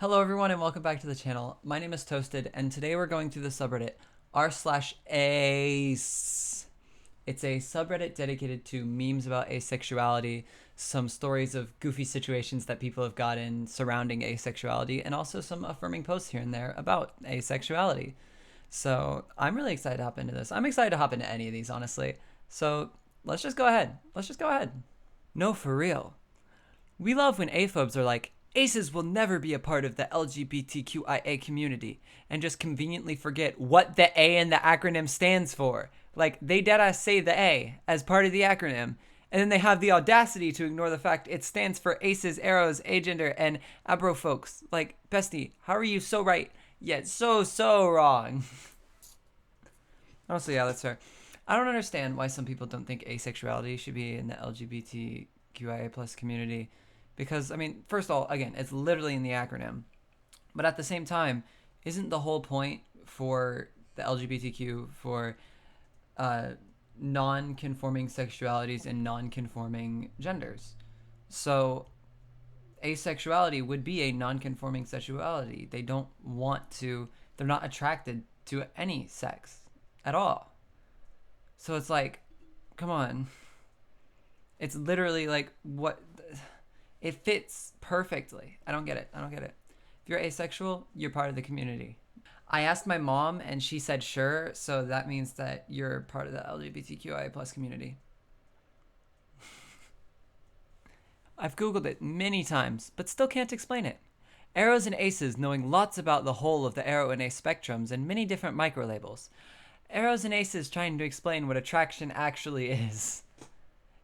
Hello everyone and welcome back to the channel. My name is Toasted and today we're going through the subreddit r/ace. It's a subreddit dedicated to memes about asexuality, some stories of goofy situations that people have gotten surrounding asexuality, and also some affirming posts here and there about asexuality. So I'm really excited to hop into this. I'm excited to hop into any of these, honestly. So let's just go ahead. No, for real. We love when aphobes are like, aces will never be a part of the LGBTQIA community, and just conveniently forget what the A in the acronym stands for. Like, they deadass say the A as part of the acronym, and then they have the audacity to ignore the fact it stands for aces, arrows, agender, and abro folks. Like, bestie, how are you so right, yet so wrong? Honestly, yeah, that's fair. I don't understand why some people don't think asexuality should be in the LGBTQIA plus community. Because, I mean, first of all, again, it's literally in the acronym. But at the same time, isn't the whole point for the LGBTQ for non-conforming sexualities and non-conforming genders? So asexuality would be a non-conforming sexuality. They don't want to, they're not attracted to any sex at all. So it's like, come on. It's literally like what it fits perfectly. I don't get it. If you're asexual, you're part of the community. I asked my mom and she said sure, so that means that you're part of the LGBTQIA plus community. I've Googled it many times, but still can't explain it. Arrows and aces knowing lots about the whole of the arrow and ace spectrums and many different microlabels. Arrows and aces trying to explain what attraction actually is.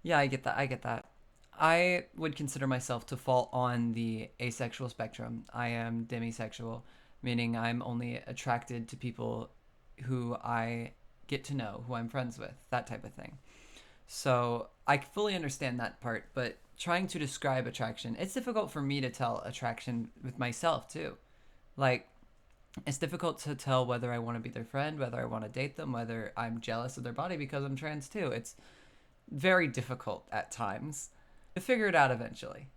Yeah, I get that. I would consider myself to fall on the asexual spectrum. I am demisexual, meaning I'm only attracted to people who I get to know, who I'm friends with, that type of thing. So I fully understand that part, but trying to describe attraction, it's difficult for me to tell attraction with myself too. Like, it's difficult to tell whether I want to be their friend, whether I want to date them, whether I'm jealous of their body because I'm trans too. It's very difficult at times. To figure it out eventually.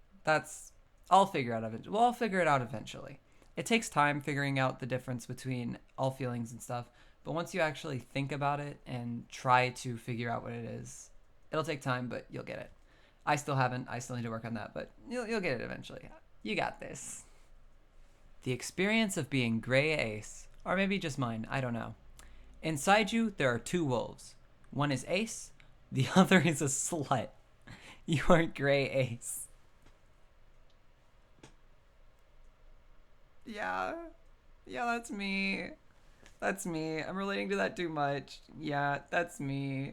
I'll figure it out eventually. Well, I'll figure it out eventually. It takes time figuring out the difference between all feelings and stuff, but once you actually think about it and try to figure out what it is, it'll take time, but you'll get it. I still haven't. I still need to work on that, but you'll get it eventually. You got this. The experience of being gray ace, or maybe just mine, I don't know. Inside you, there are two wolves. One is ace, the other is a slut. You are gray ace. Yeah. Yeah, that's me. That's me. I'm relating to that too much. Yeah, that's me.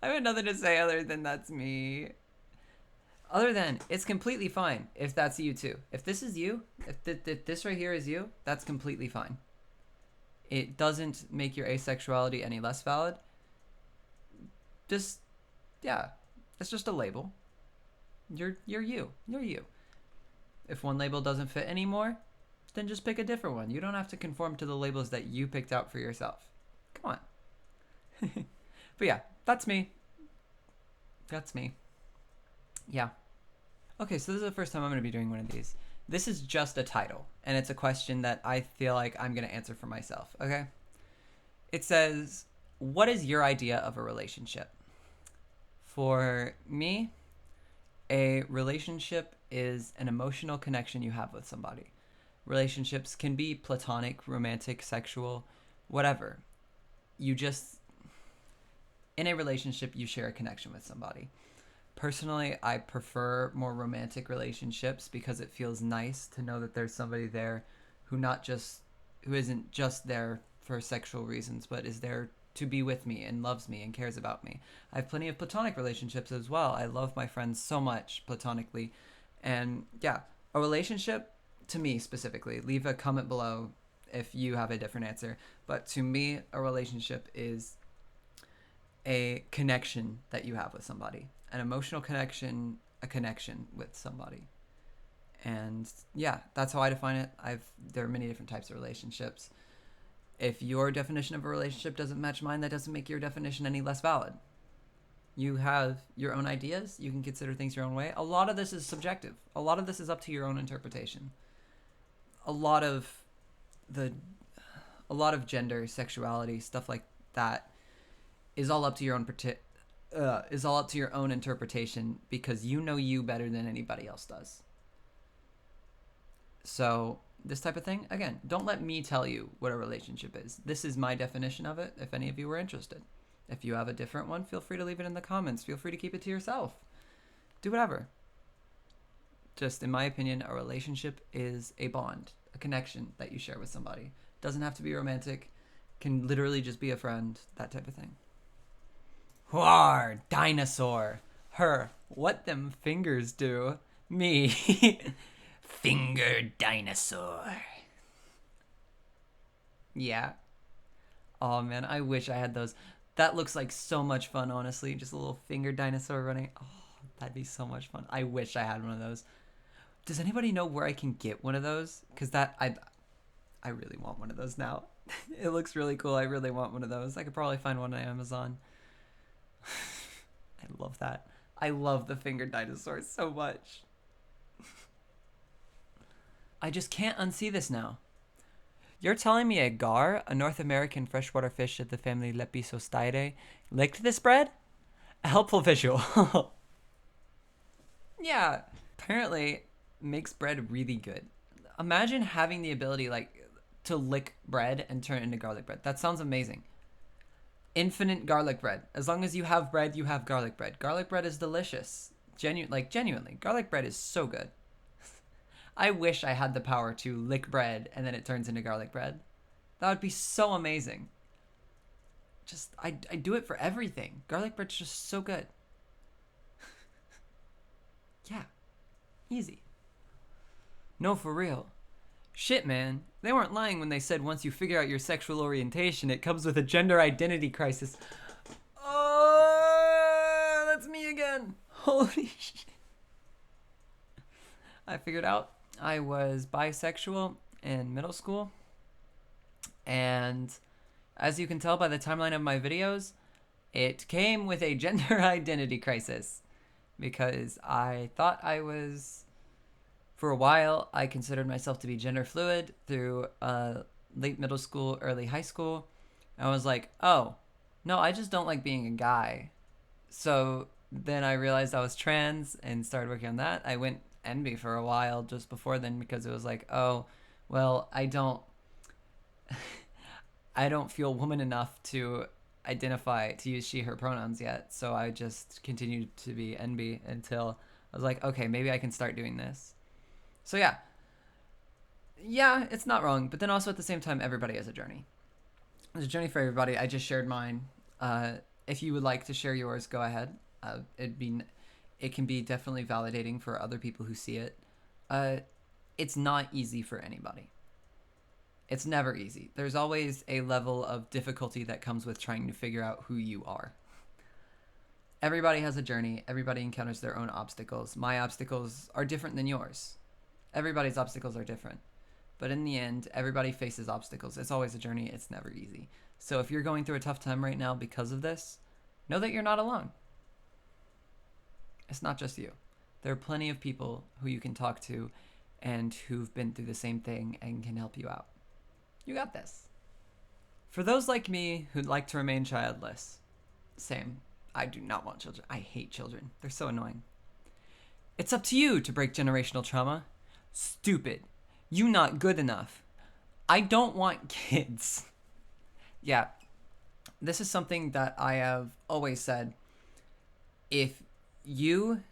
I have nothing to say other than that's me. Other than, it's completely fine if that's you too. If this is you, if this right here is you, that's completely fine. It doesn't make your asexuality any less valid. Just, yeah, it's just a label. You're you. You're you. If one label doesn't fit anymore, then just pick a different one. You don't have to conform to the labels that you picked out for yourself. Come on. But yeah, that's me. That's me. Yeah. Okay, so this is the first time I'm going to be doing one of these. This is just a title, and it's a question that I feel like I'm going to answer for myself, okay? It says, what is your idea of a relationship? For me, a relationship is an emotional connection you have with somebody. Relationships can be platonic, romantic, sexual, whatever. You just, in a relationship, you share a connection with somebody. Personally, I prefer more romantic relationships because it feels nice to know that there's somebody there who isn't just there for sexual reasons, but is there to be with me and loves me and cares about me. I have plenty of platonic relationships as well. I love my friends so much platonically. And yeah, a relationship, to me specifically, leave a comment below if you have a different answer. But to me, a relationship is a connection that you have with somebody, an emotional connection, a connection with somebody. And yeah, that's how I define it. There are many different types of relationships. If your definition of a relationship doesn't match mine, that doesn't make your definition any less valid. You have your own ideas. You can consider things your own way. A lot of this is subjective. A lot of this is up to your own interpretation. A lot of the a lot of gender, sexuality, stuff like that is all up to your own is all up to your own interpretation, because you know you better than anybody else does. So this type of thing, again, don't let me tell you what a relationship is. This is my definition of it, if any of you were interested. If you have a different one, feel free to leave it in the comments. Feel free to keep it to yourself. Do whatever. Just in my opinion, a relationship is a bond, a connection that you share with somebody. Doesn't have to be romantic. Can literally just be a friend, that type of thing. Whoar, dinosaur. Her, what them fingers do. Me, finger dinosaur. Yeah. Oh man, I wish I had those. That looks like so much fun, honestly. Just a little finger dinosaur running. Oh, that'd be so much fun. I wish I had one of those. Does anybody know where I can get one of those? Because I really want one of those now. It looks really cool. I really want one of those. I could probably find one on Amazon. I love that. I love the finger dinosaurs so much. I just can't unsee this now. You're telling me a gar, a North American freshwater fish of the family Lepisosteidae, licked this bread? A helpful visual. Yeah, apparently makes bread really good. Imagine having the ability to lick bread and turn it into garlic bread. That sounds amazing. Infinite garlic bread. As long as you have bread, you have garlic bread. Garlic bread is delicious. Genuinely, garlic bread is so good. I wish I had the power to lick bread and then it turns into garlic bread. That would be so amazing. I do it for everything. Garlic bread's just so good. Yeah. Easy. No, for real. Shit, man. They weren't lying when they said once you figure out your sexual orientation, it comes with a gender identity crisis. Oh, that's me again. Holy shit. I figured out I was bisexual in middle school. And as you can tell by the timeline of my videos, it came with a gender identity crisis. Because I thought I was... For a while, I considered myself to be gender fluid through late middle school, early high school. I was like, oh, no, I just don't like being a guy. So then I realized I was trans and started working on that. I went NB for a while just before then because it was like, oh, well, I don't feel woman enough to identify, to use she, her pronouns yet. So I just continued to be NB until I was like, okay, maybe I can start doing this. So yeah, it's not wrong, but then also at the same time, everybody has a journey. There's a journey for everybody. I just shared mine. If you would like to share yours, go ahead. It can be definitely validating for other people who see it. It's not easy for anybody. It's never easy. There's always a level of difficulty that comes with trying to figure out who you are. Everybody has a journey. Everybody encounters their own obstacles. My obstacles are different than yours. Everybody's obstacles are different. But in the end, everybody faces obstacles. It's always a journey. It's never easy. So if you're going through a tough time right now because of this, know that you're not alone. It's not just you. There are plenty of people who you can talk to and who've been through the same thing and can help you out. You got this. For those like me who'd like to remain childless, same. I do not want children. I hate children. They're so annoying. It's up to you to break generational trauma. Stupid. You not good enough. I don't want kids. Yeah. This is something that I have always said. If you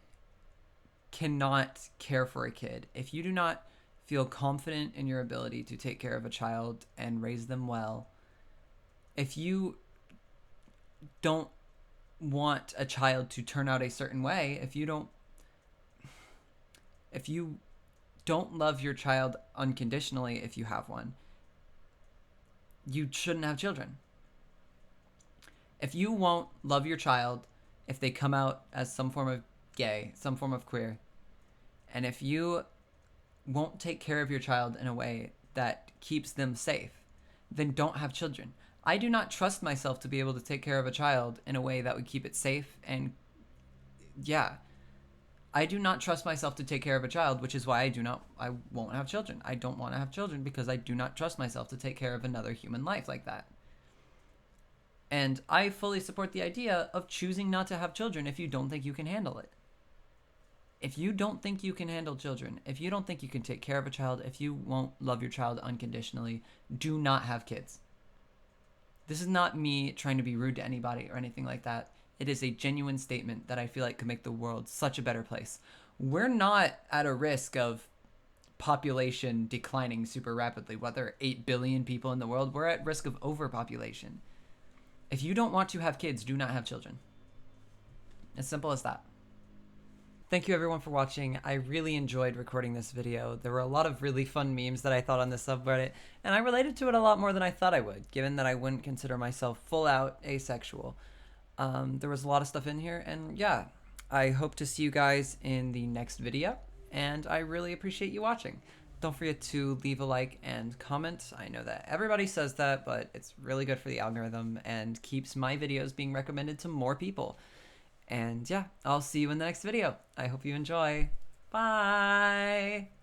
cannot care for a kid, if you do not feel confident in your ability to take care of a child and raise them well, if you don't want a child to turn out a certain way, if you don't love your child unconditionally, if you have one, you shouldn't have children. If you won't love your child if they come out as some form of gay, some form of queer, and if you won't take care of your child in a way that keeps them safe, then don't have children. I do not trust myself to be able to take care of a child in a way that would keep it safe. And yeah, I do not trust myself to take care of a child, which is why I won't have children. I don't want to have children because I do not trust myself to take care of another human life like that. And I fully support the idea of choosing not to have children if you don't think you can handle it. If you don't think you can handle children, if you don't think you can take care of a child, if you won't love your child unconditionally, do not have kids. This is not me trying to be rude to anybody or anything like that. It is a genuine statement that I feel like could make the world such a better place. We're not at a risk of population declining super rapidly. Whether 8 billion people in the world, we're at risk of overpopulation. If you don't want to have kids, do not have children. As simple as that. Thank you everyone for watching. I really enjoyed recording this video. There were a lot of really fun memes that I thought on this subreddit, and I related to it a lot more than I thought I would, given that I wouldn't consider myself full out asexual. There was a lot of stuff in here, and yeah, I hope to see you guys in the next video, and I really appreciate you watching. Don't forget to leave a like and comment. I know that everybody says that, but it's really good for the algorithm and keeps my videos being recommended to more people. And yeah, I'll see you in the next video. I hope you enjoy. Bye!